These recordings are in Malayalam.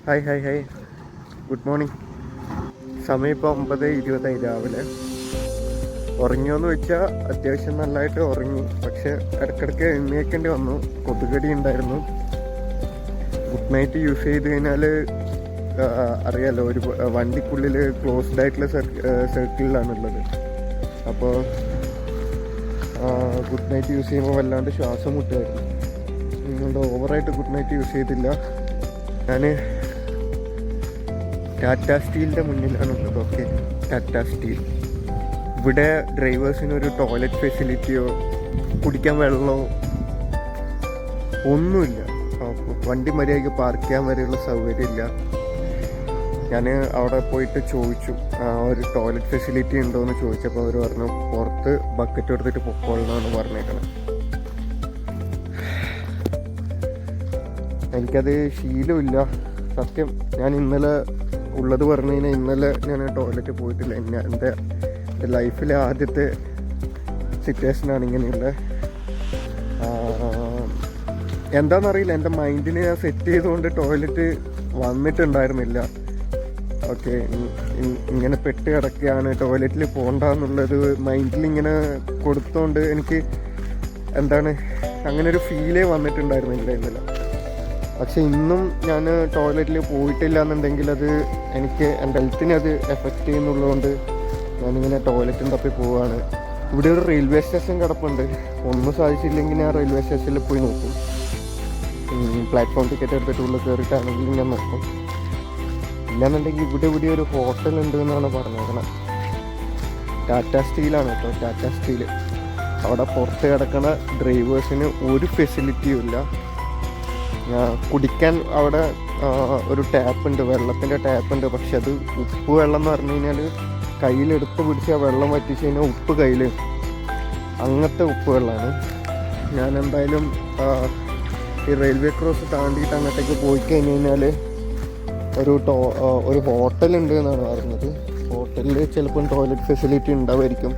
Hi hi hi, good morning. സമയം ഇപ്പോൾ 9:20 രാവിലെ. ഉറങ്ങിയോന്ന് വെച്ചാൽ അത്യാവശ്യം നല്ലതായിട്ട് ഉറങ്ങി, പക്ഷെ ഇടയ്ക്കിടയ്ക്ക് എഴുന്നേൽക്കേണ്ടി വന്നു. കൊതുകടി ഉണ്ടായിരുന്നു. ഗുഡ് നൈറ്റ് യൂസ് ചെയ്ത് കഴിഞ്ഞാൽ അറിയാലോ, ഒരു വണ്ടിക്കുള്ളിൽ ക്ലോസ്ഡ് ആയിട്ടുള്ള സർക്കിളിലാണുള്ളത്. അപ്പോൾ ഗുഡ് നൈറ്റ് യൂസ് ചെയ്യുമ്പോൾ വല്ലാണ്ട് ശ്വാസം മുട്ടുമായിരുന്നു. നിങ്ങളുടെ ഓവറായിട്ട് ഗുഡ് നൈറ്റ് യൂസ് ചെയ്തില്ല. ഞാൻ ടാറ്റ സ്റ്റീലിൻ്റെ മുന്നിലാണുള്ളത്. Okay, Tata steel. ഇവിടെ ഡ്രൈവേഴ്സിനൊരു ടോയ്ലറ്റ് ഫെസിലിറ്റിയോ കുടിക്കാൻ വെള്ളമോ ഒന്നുമില്ല. വണ്ടി മര്യാദയ്ക്ക് പാർക്ക് ചെയ്യാൻ വരെയുള്ള സൗകര്യമില്ല. ഞാൻ അവിടെ പോയിട്ട് ചോദിച്ചു, ഒരു ടോയ്ലറ്റ് ഫെസിലിറ്റി ഉണ്ടോ എന്ന് ചോദിച്ചപ്പോൾ അവർ പറഞ്ഞു പുറത്ത് ബക്കറ്റ് എടുത്തിട്ട് പൊക്കോളണമെന്നാണ് പറഞ്ഞേക്കണത്. എനിക്കത് ശീലമില്ല സത്യം. ഞാൻ ഇന്നലെ ഉള്ളത് പറഞ്ഞു കഴിഞ്ഞാൽ ഇന്നലെ ഞാൻ ടോയ്ലറ്റ് പോയിട്ടില്ല. എൻ്റെ ലൈഫിലെ ആദ്യത്തെ സിറ്റുവേഷനാണ് ഇങ്ങനെയുള്ള. എന്താണെന്നറിയില്ല, എൻ്റെ മൈൻഡിനെ ഞാൻ സെറ്റ് ചെയ്തുകൊണ്ട് ടോയ്ലറ്റ് വന്നിട്ടുണ്ടായിരുന്നില്ല. ഓക്കെ, ഇങ്ങനെ പെട്ട് കിടക്കുകയാണ്, ടോയ്ലറ്റിൽ പോകണ്ടെന്നുള്ളത് മൈൻഡിൽ ഇങ്ങനെ കൊടുത്തോണ്ട് എനിക്ക് അങ്ങനെ ഒരു ഫീലേ വന്നിട്ടുണ്ടായിരുന്നില്ല ഇന്നലെ. പക്ഷെ ഇന്നും ഞാൻ ടോയ്ലറ്റിൽ പോയിട്ടില്ല എന്നുണ്ടെങ്കിൽ അത് എനിക്ക് എൻ്റെ ഹെൽത്തിനെ അത് എഫക്റ്റ് ചെയ്യുന്നുള്ളതുകൊണ്ട് ഞാനിങ്ങനെ ടോയ്ലറ്റും തപ്പി പോവുകയാണ്. ഇവിടെ ഒരു റെയിൽവേ സ്റ്റേഷൻ കിടപ്പുണ്ട്. ഒന്നും സാധിച്ചില്ലെങ്കിൽ ഞാൻ റെയിൽവേ സ്റ്റേഷനിൽ പോയി നോക്കും. പ്ലാറ്റ്ഫോം ടിക്കറ്റ് എടുത്തിട്ട് ഉള്ളിൽ കയറിയിട്ടാണെങ്കിൽ ഞാൻ നോക്കും. ഇല്ലാന്നുണ്ടെങ്കിൽ ഇവിടെ ഒരു ഹോട്ടൽ ഉണ്ട് എന്നാണ് പറഞ്ഞേക്കണം. ടാറ്റ സ്റ്റീലാണ് കേട്ടോ, ടാറ്റ സ്റ്റീൽ. അവിടെ പുറത്ത് കിടക്കുന്ന ഡ്രൈവേഴ്സിന് ഒരു ഫെസിലിറ്റിയും ഇല്ല. കുടിക്കാൻ അവിടെ ഒരു ടാപ്പുണ്ട്, വെള്ളത്തിൻ്റെ ടാപ്പുണ്ട്. പക്ഷെ അത് ഉപ്പ് വെള്ളം എന്ന് പറഞ്ഞു കഴിഞ്ഞാൽ കയ്യിലെടുത്ത് പിടിച്ച് ആ വെള്ളം വറ്റിച്ച് കഴിഞ്ഞാൽ ഉപ്പ് കയ്യിൽ, അങ്ങനത്തെ ഉപ്പ് വെള്ളമാണ്. ഞാൻ എന്തായാലും ഈ റെയിൽവേ ക്രോസ് താണ്ടിയിട്ട് അങ്ങോട്ടേക്ക് പോയി കഴിഞ്ഞ് കഴിഞ്ഞാൽ ഒരു ഹോട്ടലുണ്ട് എന്നാണ് പറഞ്ഞത്. ഹോട്ടലിൽ ചിലപ്പം ടോയ്ലറ്റ് ഫെസിലിറ്റി ഉണ്ടാവുമായിരിക്കും.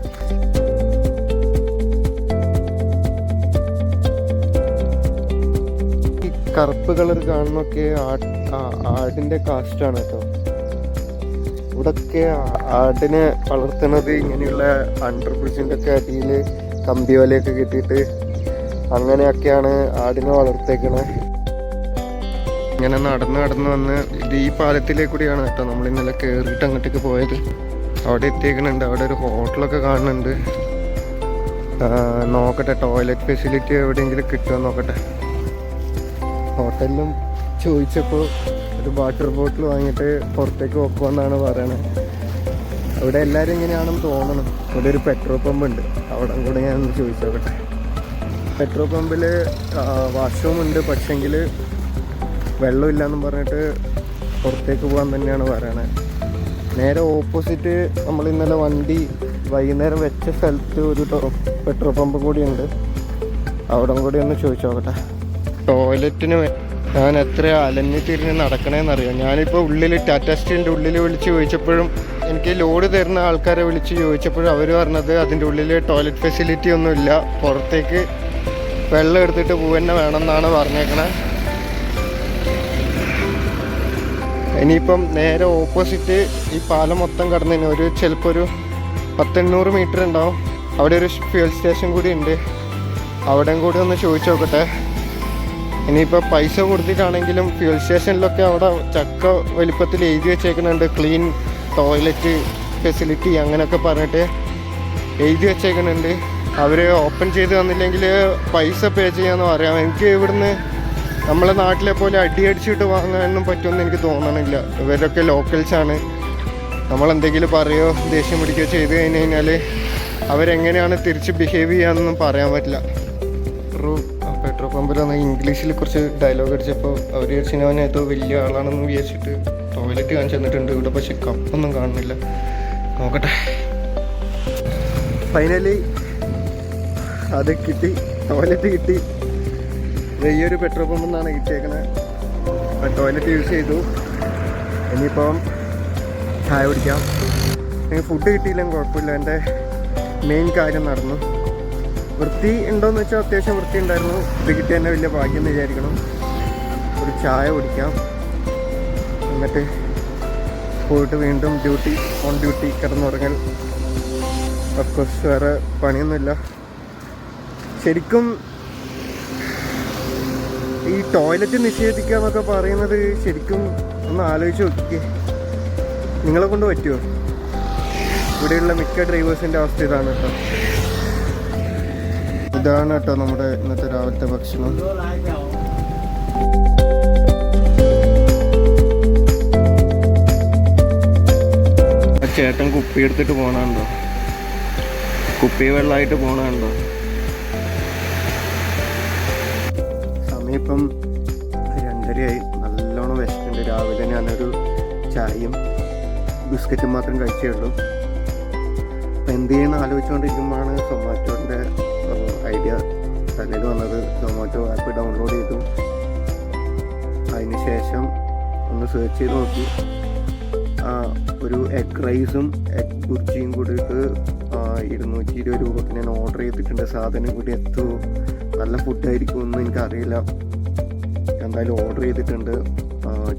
കറുപ്പ് കളർ കാണുന്നൊക്കെ ആടിൻ്റെ കാസ്റ്റാണ് കേട്ടോ. ഇവിടൊക്കെ ആടിനെ വളർത്തുന്നത് ഇങ്ങനെയുള്ള അണ്ടർ ബ്രിഡ്ജിൻ്റെ ഒക്കെ അടിയിൽ കമ്പി വലയൊക്കെ കെട്ടിയിട്ട് അങ്ങനെയൊക്കെയാണ് ആടിനെ വളർത്തേക്കണത്. ഇങ്ങനെ നടന്ന് വന്ന് ഈ പാലത്തിലേക്ക് കൂടിയാണ് കേട്ടോ നമ്മൾ ഇന്നലെ കയറിയിട്ട് അങ്ങോട്ടേക്ക് പോയത്. അവിടെ എത്തിയേക്കുന്നുണ്ട്. അവിടെ ഒരു ഹോട്ടലൊക്കെ കാണുന്നുണ്ട്. നോക്കട്ടെ ടോയ്ലറ്റ് ഫെസിലിറ്റി എവിടെയെങ്കിലും കിട്ടുമോ നോക്കട്ടെ. ഹോട്ടലിലും ചോദിച്ചപ്പോൾ ഒരു വാട്ടർ ബോട്ടിൽ വാങ്ങിയിട്ട് പുറത്തേക്ക് വെക്കുമെന്നാണ് പറയണത്. അവിടെ എല്ലാവരും ഇങ്ങനെയാണെന്ന് തോന്നണം. ഇവിടെ ഒരു പെട്രോൾ പമ്പ് ഉണ്ട്, അവിടെ കൂടെ ഞാനൊന്ന് ചോദിച്ചു നോക്കട്ടെ. പെട്രോൾ പമ്പിൽ വാഷ്റൂം ഉണ്ട്, പക്ഷെങ്കിൽ വെള്ളമില്ലയെന്നും പറഞ്ഞിട്ട് പുറത്തേക്ക് പോകാൻ തന്നെയാണ് പറയണത്. നേരെ ഓപ്പോസിറ്റ് നമ്മൾ ഇന്നലെ വണ്ടി വൈകുന്നേരം വെച്ച സ്ഥലത്ത് ഒരു പെട്രോൾ പമ്പ് കൂടിയുണ്ട്, അവിടെ കൂടി ഒന്ന് ചോദിച്ചു നോക്കട്ടെ. ടോയ്ലറ്റിന് ഞാൻ എത്ര അലഞ്ഞു തിരിഞ്ഞ് നടക്കണേന്നറിയാം. ഞാനിപ്പോൾ ഉള്ളിൽ ടാറ്റ സ്റ്റീലിൻ്റെ ഉള്ളിൽ വിളിച്ച് ചോദിച്ചപ്പോഴും എനിക്ക് ലോഡ് തരുന്ന ആൾക്കാരെ വിളിച്ച് ചോദിച്ചപ്പോഴും അവർ പറഞ്ഞത് അതിൻ്റെ ഉള്ളിൽ ടോയ്ലറ്റ് ഫെസിലിറ്റി ഒന്നുമില്ല, പുറത്തേക്ക് വെള്ളം എടുത്തിട്ട് പോവുക വേണമെന്നാണ് പറഞ്ഞേക്കണേ. ഇനിയിപ്പം നേരെ ഓപ്പോസിറ്റ് ഈ പാലം മൊത്തം കടന്നതിന് ചിലപ്പോൾ ഒരു 800 മീറ്റർ ഉണ്ടാവും. അവിടെ ഒരു ഫ്യൂൽ സ്റ്റേഷൻ കൂടി ഉണ്ട്, അവിടെയും കൂടി ഒന്ന് ചോദിച്ചു നോക്കട്ടെ. ഇനിയിപ്പോൾ പൈസ കൊടുത്തിട്ടാണെങ്കിലും ഫ്യൂൽ സ്റ്റേഷനിലൊക്കെ അവിടെ ചക്ക വലിപ്പത്തിൽ എഴുതി വെച്ചേക്കുന്നുണ്ട്, ക്ലീൻ ടോയ്ലറ്റ് ഫെസിലിറ്റി അങ്ങനെയൊക്കെ പറഞ്ഞിട്ട് എഴുതി വെച്ചേക്കുന്നുണ്ട്. അവർ ഓപ്പൺ ചെയ്ത് തന്നില്ലെങ്കിൽ പൈസ പേ ചെയ്യാമെന്ന് പറയാം. എനിക്ക് ഇവിടുന്ന് നമ്മളെ നാട്ടിലെ പോലെ അടിയടിച്ചിട്ട് വാങ്ങാനൊന്നും പറ്റുമെന്ന് എനിക്ക് തോന്നണില്ല. ഇവരൊക്കെ ലോക്കൽസാണ്. നമ്മളെന്തെങ്കിലും പറയുകയോ ദേഷ്യം പിടിക്കുകയോ ചെയ്ത് കഴിഞ്ഞ് കഴിഞ്ഞാൽ അവരെങ്ങനെയാണ് തിരിച്ച് ബിഹേവ് ചെയ്യാമെന്നൊന്നും പറയാൻ പറ്റില്ല. പെട്രോൾ പമ്പിൽ വന്ന് ഇംഗ്ലീഷിൽ കുറച്ച് ഡയലോഗ് അടിച്ചപ്പോൾ അവർ വിചാരിച്ചവൻ ഏതോ വലിയ ആളാണെന്ന് വിചാരിച്ചിട്ട് ടോയ്ലറ്റ് കാണിച്ചു തന്നിട്ടുണ്ട് ഇവിടെ. പക്ഷെ കപ്പൊന്നും കാണുന്നില്ല, നോക്കട്ടെ. ഫൈനലി അത് കിട്ടി, ടോയ്ലറ്റ് കിട്ടി. ഈ ഒരു പെട്രോൾ പമ്പിൽ നിന്നാണ് കിട്ടിയേക്കണത്. ടോയ്ലറ്റ് യൂസ് ചെയ്തു. ഇനിയിപ്പം ചായ കുടിക്കാം. എനിക്ക് ഫുഡ് കിട്ടിയില്ലെങ്കിൽ കുഴപ്പമില്ല, എൻ്റെ മെയിൻ കാര്യം നടന്നു. വൃത്തി ഉണ്ടോയെന്ന് വെച്ചാൽ അത്യാവശ്യം വൃത്തി ഉണ്ടായിരുന്നു. ഇത് കിട്ടിയ തന്നെ വലിയ ഭാഗ്യം എന്ന് വിചാരിക്കണം. ഒരു ചായ കുടിക്കാം. എന്നിട്ട് പോയിട്ട് വീണ്ടും ഓൺ ഡ്യൂട്ടി കിടന്നുറങ്ങൽ. അഫ്കോഴ്സ് വേറെ പണിയൊന്നുമില്ല. ശരിക്കും ഈ ടോയ്ലറ്റ് നിഷേധിക്കുക എന്നൊക്കെ പറയുന്നത് ശരിക്കും ഒന്ന് ആലോചിച്ച് നോക്കിക്കേ, നിങ്ങളെ കൊണ്ട് പറ്റുമോ? ഇവിടെയുള്ള മിക്ക ഡ്രൈവേഴ്സിൻ്റെ അവസ്ഥ ഇതാണ് കേട്ടോ. ഇതാണ് കേട്ടോ നമ്മുടെ ഇന്നത്തെ രാവിലത്തെ ഭക്ഷണം. ചേട്ടൻ കുപ്പി എടുത്തിട്ട് പോകണുണ്ടോ, കുപ്പി വെള്ളമായിട്ട് പോകണുണ്ടോ. സമയം ഇപ്പം 2:30 നല്ലോണം വിശക്കുന്നുണ്ട്. രാവിലെ ഞാനൊരു ചായയും ബിസ്ക്കറ്റും മാത്രം കഴിച്ചേ ഉള്ളൂ. അപ്പം എന്ത് ചെയ്യുന്ന ആലോചിച്ചുകൊണ്ടിരിക്കുമ്പോഴാണ് സൊമാറ്റോൻ്റെ ഐഡിയ തലയിൽ വന്നത്. സൊമാറ്റോ ആപ്പ് ഡൗൺലോഡ് ചെയ്തു. അതിന് ശേഷം ഒന്ന് സെർച്ച് ചെയ്ത് നോക്കി. ഒരു എഗ് റൈസും എഗ് ബുർജിയും കൂടിയിട്ട് 220 രൂപക്ക് ഞാൻ ഓർഡർ ചെയ്തിട്ടുണ്ട്. സാധനം കൂടി എത്തുമോ, നല്ല ഫുഡായിരിക്കുമെന്ന് എനിക്കറിയില്ല. എന്തായാലും ഓർഡർ ചെയ്തിട്ടുണ്ട്.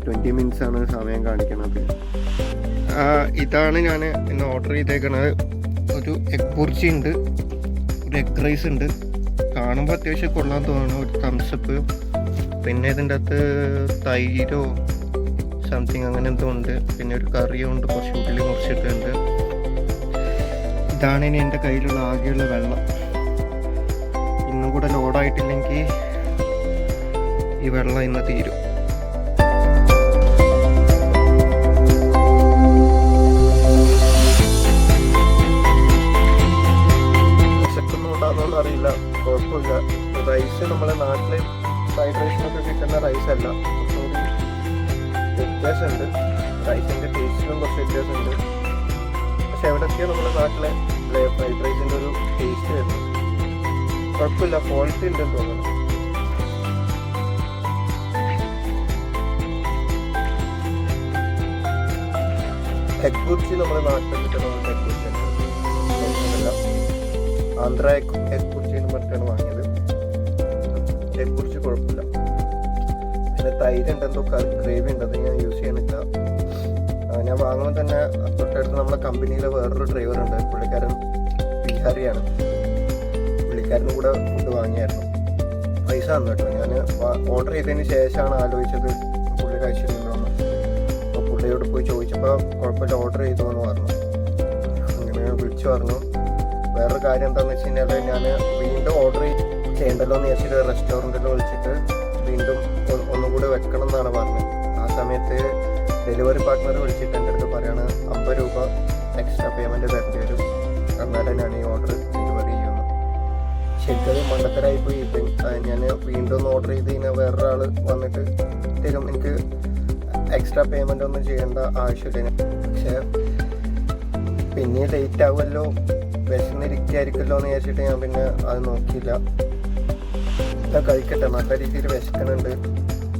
20 മിനിറ്റ്സാണ് സമയം കാണിക്കണത്. ഇതാണ് ഞാൻ ഇന്ന് ഓർഡർ ചെയ്തേക്കണത്. ഒരു എഗ് ബുർജി ഉണ്ട്, ഒരു എഗ് റൈസ് ഉണ്ട്. കാണുമ്പോൾ അത്യാവശ്യം കൊള്ളാൻ തോന്നുന്നു. ഒരു തംസപ്പ്, പിന്നെ ഇതിൻ്റെ അകത്ത് തൈരോ സംതിങ് അങ്ങനെ എന്തോ ഉണ്ട്. പിന്നെ ഒരു കറിയും ഉണ്ട്, കുറച്ച് ഉള്ളി മുറിച്ചിട്ടുണ്ട്. ഇതാണ് ഇനി എൻ്റെ കയ്യിലുള്ള ആകെയുള്ള വെള്ളം. ഇന്നും കൂടെ ലോഡായിട്ടില്ലെങ്കിൽ ഈ വെള്ളം ഇന്ന് തീരും. വിശക്കുന്നുണ്ടാകുന്നൊന്നും അറിയില്ല, കുഴപ്പമില്ല. റൈസ് നമ്മളെ നാട്ടിലെ ഫ്രൈഡ് റൈസിനൊക്കെ കിട്ടുന്ന റൈസല്ല, വ്യത്യാസമുണ്ട്. റൈസിൻ്റെ ടേസ്റ്റിലും കുറച്ച് വ്യത്യാസമുണ്ട്. പക്ഷെ എവിടെയൊക്കെയോ നമ്മുടെ നാട്ടിലെ ഫ്രൈഡ് റൈസിൻ്റെ ഒരു ടേസ്റ്റ് വരുന്നു. കുഴപ്പമില്ല, ക്വാളിറ്റി ഉണ്ടെന്ന് തോന്നുന്നു. എഗ് ബുർജി നമ്മുടെ നാട്ടിൽ കിട്ടുന്ന എഗ് ബുർജി അല്ല, ആന്ധ്ര എഗ് ബുർജി എന്ന് പറഞ്ഞിട്ടാണ് വാങ്ങിയത്. എഗ് ബുർജി കുഴപ്പമില്ല. പിന്നെ തൈര് ഉണ്ടെന്തോ ഗ്രേവി ഉണ്ട്, അത് ഞാൻ യൂസ് ചെയ്യണില്ല. ഞാൻ വാങ്ങുമ്പോൾ തന്നെ തൊട്ടടുത്ത് നമ്മളെ കമ്പനിയിലെ വേറൊരു ഡ്രൈവർ ഉണ്ട്. പുള്ളിക്കാരൻ ബീഹാറിയാണ്. പുള്ളിക്കാരനും കൂടെ ഫുഡ് വാങ്ങിയായിരുന്നു. പൈസ തന്നു കേട്ടോ. ഞാൻ ഓർഡർ ചെയ്തതിന് ശേഷമാണ് ആലോചിച്ചത് പുള്ളി കഴിച്ചിട്ടുണ്ടോന്ന്. അപ്പോൾ പുള്ളിയോട് പോയി ചോദിച്ചപ്പോൾ കുഴപ്പമില്ല, ഓർഡർ ചെയ്തു എന്ന് പറഞ്ഞു. അങ്ങനെ വിളിച്ചു പറഞ്ഞു. വേറൊരു കാര്യം എന്താണെന്ന് വെച്ച് കഴിഞ്ഞാൽ ഞാൻ വീണ്ടും ഓർഡർ ചെയ്യണ്ടല്ലോ എന്ന് വെച്ചിട്ട് റെസ്റ്റോറൻറ്റിൽ വിളിച്ചിട്ട് വീണ്ടും ഒന്നുകൂടി വെക്കണം എന്നാണ് പറഞ്ഞത്. ആ സമയത്ത് ഡെലിവറി പാർട്ട്ണർ വിളിച്ചിട്ട് എൻ്റെ അടുത്ത് പറയാണ് 50 രൂപ എക്സ്ട്രാ പേയ്മെൻറ്റ് തരേണ്ടി വരും, എന്നാലേ ഞാൻ ഈ ഓർഡർ ഡെലിവറി ചെയ്യുന്നു. ശരിക്കത് മണ്ടത്തരായിപ്പോയി. ഞാൻ വീണ്ടും ഒന്ന് ഓർഡർ ചെയ്ത് കഴിഞ്ഞാൽ വേറൊരാൾ വന്നിട്ട് തരും. എനിക്ക് എക്സ്ട്രാ പേയ്മെൻ്റ് ഒന്നും ചെയ്യേണ്ട ആവശ്യമില്ല. പക്ഷേ പിന്നെ ലേറ്റ് ആവുമല്ലോ, വിശന്നിരിക്കായിരിക്കുമല്ലോ എന്ന് വിചാരിച്ചിട്ട് ഞാൻ പിന്നെ അത് നോക്കിയില്ല. കഴിക്കട്ടെ, നല്ല രീതിയിൽ വിശക്കുന്നുണ്ട്.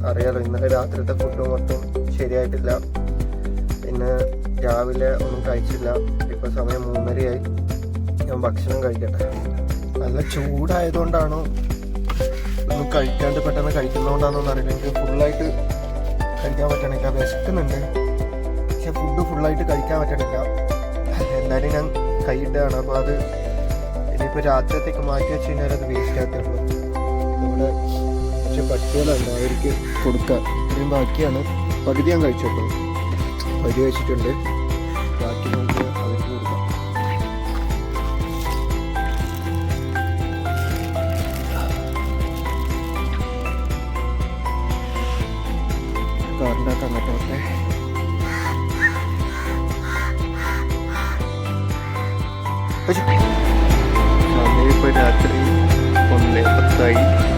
അറിയാലോ, ഇന്നലെ രാത്രിത്തെ ഫുഡ് മൊത്തം ശരിയായിട്ടില്ല. പിന്നെ രാവിലെ ഒന്നും കഴിച്ചില്ല. ഇപ്പോൾ സമയം 3:30 ഞാൻ ഭക്ഷണം കഴിക്കട്ടെ. നല്ല ചൂടായതുകൊണ്ടാണോ ഒന്നും കഴിക്കാണ്ട് പെട്ടെന്ന് കഴിക്കുന്നതുകൊണ്ടാണെന്നൊന്നും അറിയില്ല. എനിക്ക് ഫുള്ളായിട്ട് കഴിക്കാൻ പറ്റണില്ല. വിശക്കുന്നുണ്ട്, പക്ഷെ ഫുഡ് ഫുള്ളായിട്ട് കഴിക്കാൻ പറ്റണില്ല. എന്തായാലും ഞാൻ കൈയിട്ടാണ്. അപ്പോൾ അത് ഇനിയിപ്പോൾ രാത്രിയത്തേക്ക് മാറ്റി വെച്ച് കഴിഞ്ഞാൽ അത് വേസ്റ്റ് ആയിട്ടുള്ളൂ. നമ്മുടെ കുറച്ച് പട്ടികളുണ്ട്, അവർക്ക് കൊടുക്കാം. ഇത്രയും ബാക്കിയാണ്. പകുതി ഞാൻ കഴിച്ചോളൂ, പകുതി കഴിച്ചിട്ടുണ്ട്. ബാക്കി നമുക്ക് അവർക്ക് കൊടുക്കാം. കാറിൻ്റെ അങ്ങോട്ടോട്ടെ. സമയം ഇപ്പോൾ രാത്രി 1:10.